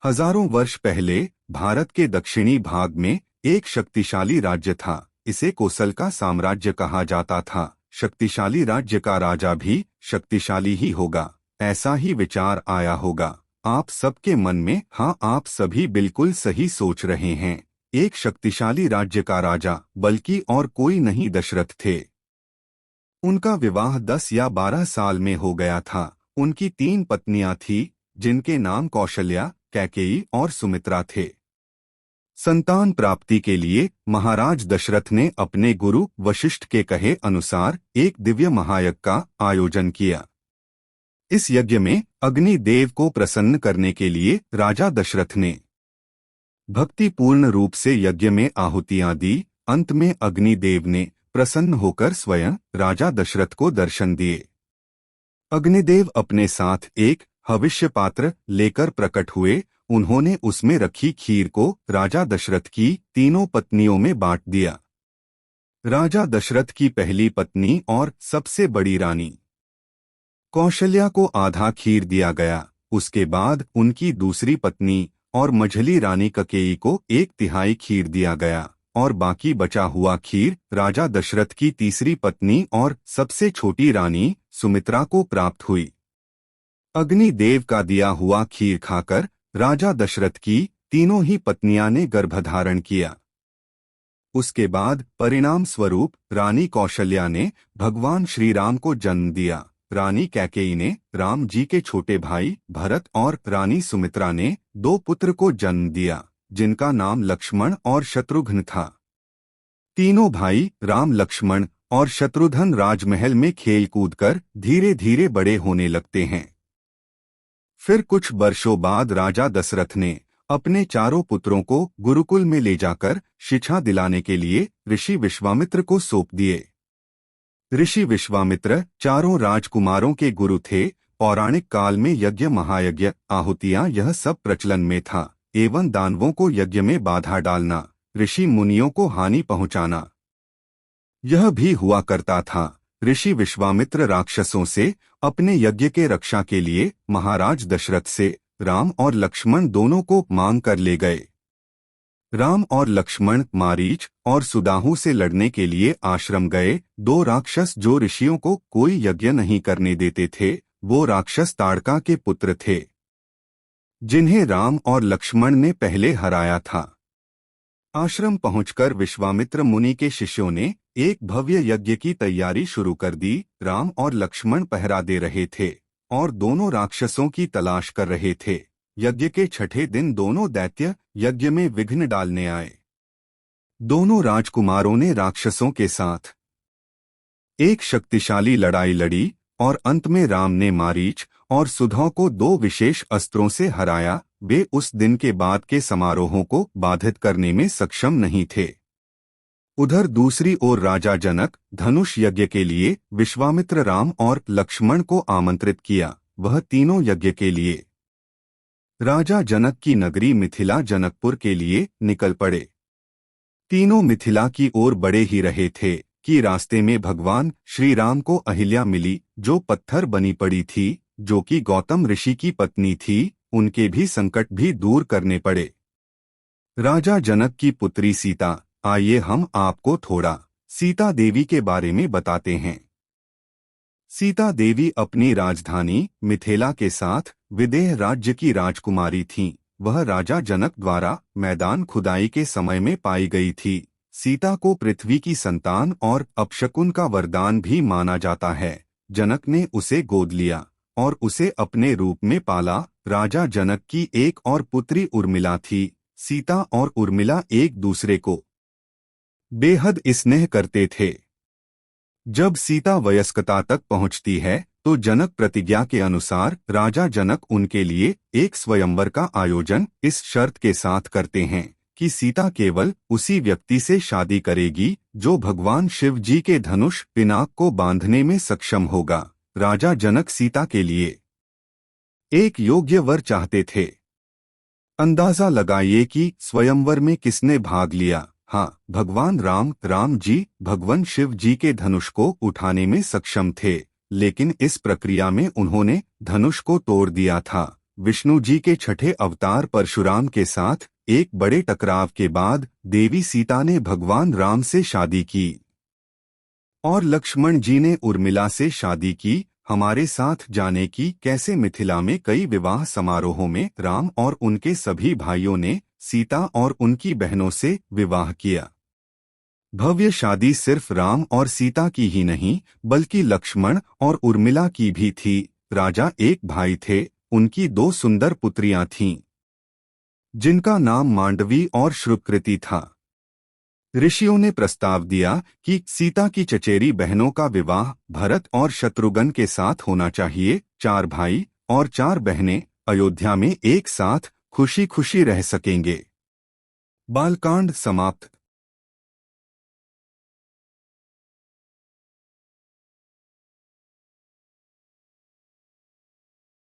हजारों वर्ष पहले भारत के दक्षिणी भाग में एक शक्तिशाली राज्य था। इसे कोसल का साम्राज्य कहा जाता था। शक्तिशाली राज्य का राजा भी शक्तिशाली ही होगा, ऐसा ही विचार आया होगा आप सबके मन में। हाँ, आप सभी बिल्कुल सही सोच रहे हैं। एक शक्तिशाली राज्य का राजा बल्कि और कोई नहीं, दशरथ थे। उनका विवाह 10 या 12 साल में हो गया था। उनकी 3 पत्नियां थीं, जिनके नाम कौशल्या, कैकेयी और सुमित्रा थे। संतान प्राप्ति के लिए महाराज दशरथ ने अपने गुरु वशिष्ठ के कहे अनुसार एक दिव्य महायज्ञ का आयोजन किया। इस यज्ञ में अग्नि देव को प्रसन्न करने के लिए राजा दशरथ ने भक्तिपूर्ण रूप से यज्ञ में आहुतियां दी। अंत में अग्नि देव ने प्रसन्न होकर स्वयं राजा दशरथ को दर्शन दिए। अग्निदेव अपने साथ एक हविष्य पात्र लेकर प्रकट हुए। उन्होंने उसमें रखी खीर को राजा दशरथ की 3 पत्नियों में बांट दिया। राजा दशरथ की पहली पत्नी और सबसे बड़ी रानी कौशल्या को आधा खीर दिया गया। उसके बाद उनकी दूसरी पत्नी और मझली रानी कैकेयी को 1/3 खीर दिया गया और बाकी बचा हुआ खीर राजा दशरथ की तीसरी पत्नी और सबसे छोटी रानी सुमित्रा को प्राप्त हुई। अग्नि देव का दिया हुआ खीर खाकर राजा दशरथ की तीनों ही पत्नियां ने गर्भधारण किया। उसके बाद परिणाम स्वरूप रानी कौशल्या ने भगवान श्री राम को जन्म दिया। रानी कैकेयी ने राम जी के छोटे भाई भरत और रानी सुमित्रा ने 2 पुत्र को जन्म दिया, जिनका नाम लक्ष्मण और शत्रुघ्न था। तीनों भाई राम, लक्ष्मण और शत्रुघ्न राजमहल में खेल कूद कर धीरे धीरे बड़े होने लगते हैं। फिर कुछ वर्षों बाद राजा दशरथ ने अपने 4 पुत्रों को गुरुकुल में ले जाकर शिक्षा दिलाने के लिए ऋषि विश्वामित्र को सौंप दिए। ऋषि विश्वामित्र 4 राजकुमारों के गुरु थे। पौराणिक काल में यज्ञ, महायज्ञ, आहुतियां यह सब प्रचलन में था एवं दानवों को यज्ञ में बाधा डालना, ऋषि मुनियों को हानि पहुंचाना यह भी हुआ करता था। ऋषि विश्वामित्र राक्षसों से अपने यज्ञ के रक्षा के लिए महाराज दशरथ से राम और लक्ष्मण दोनों को मांग कर ले गए। राम और लक्ष्मण मारीच और सुदाहु से लड़ने के लिए आश्रम गए। 2 राक्षस जो ऋषियों को कोई यज्ञ नहीं करने देते थे, वो राक्षस ताड़का के पुत्र थे, जिन्हें राम और लक्ष्मण ने पहले हराया था। आश्रम पहुंचकर विश्वामित्र मुनि के शिष्यों ने एक भव्य यज्ञ की तैयारी शुरू कर दी। राम और लक्ष्मण पहरा दे रहे थे और दोनों राक्षसों की तलाश कर रहे थे। यज्ञ के 6ठे दिन दोनों दैत्य यज्ञ में विघ्न डालने आए। दोनों राजकुमारों ने राक्षसों के साथ एक शक्तिशाली लड़ाई लड़ी और अंत में राम ने मारीच और सुदाहु को 2 विशेष अस्त्रों से हराया। वे उस दिन के बाद के समारोहों को बाधित करने में सक्षम नहीं थे। उधर दूसरी ओर राजा जनक धनुष यज्ञ के लिए विश्वामित्र, राम और लक्ष्मण को आमंत्रित किया। वह तीनों यज्ञ के लिए राजा जनक की नगरी मिथिला जनकपुर के लिए निकल पड़े। तीनों मिथिला की ओर बढ़े ही रहे थे कि रास्ते में भगवान श्री राम को अहिल्या मिली, जो पत्थर बनी पड़ी थी, जो कि गौतम ऋषि की पत्नी थी। उनके भी संकट भी दूर करने पड़े। राजा जनक की पुत्री सीता, आइए हम आपको थोड़ा सीता देवी के बारे में बताते हैं। सीता देवी अपनी राजधानी मिथिला के साथ विदेह राज्य की राजकुमारी थीं। वह राजा जनक द्वारा मैदान खुदाई के समय में पाई गई थी। सीता को पृथ्वी की संतान और अपशकुन का वरदान भी माना जाता है। जनक ने उसे गोद लिया और उसे अपने रूप में पाला। राजा जनक की एक और पुत्री उर्मिला थी। सीता और उर्मिला एक दूसरे को बेहद स्नेह करते थे। जब सीता वयस्कता तक पहुंचती है तो जनक प्रतिज्ञा के अनुसार राजा जनक उनके लिए एक स्वयंवर का आयोजन इस शर्त के साथ करते हैं कि सीता केवल उसी व्यक्ति से शादी करेगी जो भगवान शिव जी के धनुष पिनाक को बांधने में सक्षम होगा। राजा जनक सीता के लिए एक योग्य वर चाहते थे। अंदाजा लगाइए कि स्वयंवर में किसने भाग लिया। हाँ, भगवान राम। राम जी भगवान शिव जी के धनुष को उठाने में सक्षम थे, लेकिन इस प्रक्रिया में उन्होंने धनुष को तोड़ दिया था। विष्णु जी के छठे अवतार परशुराम के साथ एक बड़े टकराव के बाद देवी सीता ने भगवान राम से शादी की और लक्ष्मण जी ने उर्मिला से शादी की। हमारे साथ जाने की कैसे मिथिला में कई विवाह समारोहों में राम और उनके सभी भाइयों ने सीता और उनकी बहनों से विवाह किया। भव्य शादी सिर्फ राम और सीता की ही नहीं बल्कि लक्ष्मण और उर्मिला की भी थी। राजा एक भाई थे, उनकी दो सुंदर पुत्रियां थीं जिनका नाम मांडवी और श्रुकृति था। ऋषियों ने प्रस्ताव दिया कि सीता की चचेरी बहनों का विवाह भरत और शत्रुघ्न के साथ होना चाहिए। 4 भाई और 4 बहनें अयोध्या में एक साथ खुशी खुशी रह सकेंगे। बालकांड समाप्त।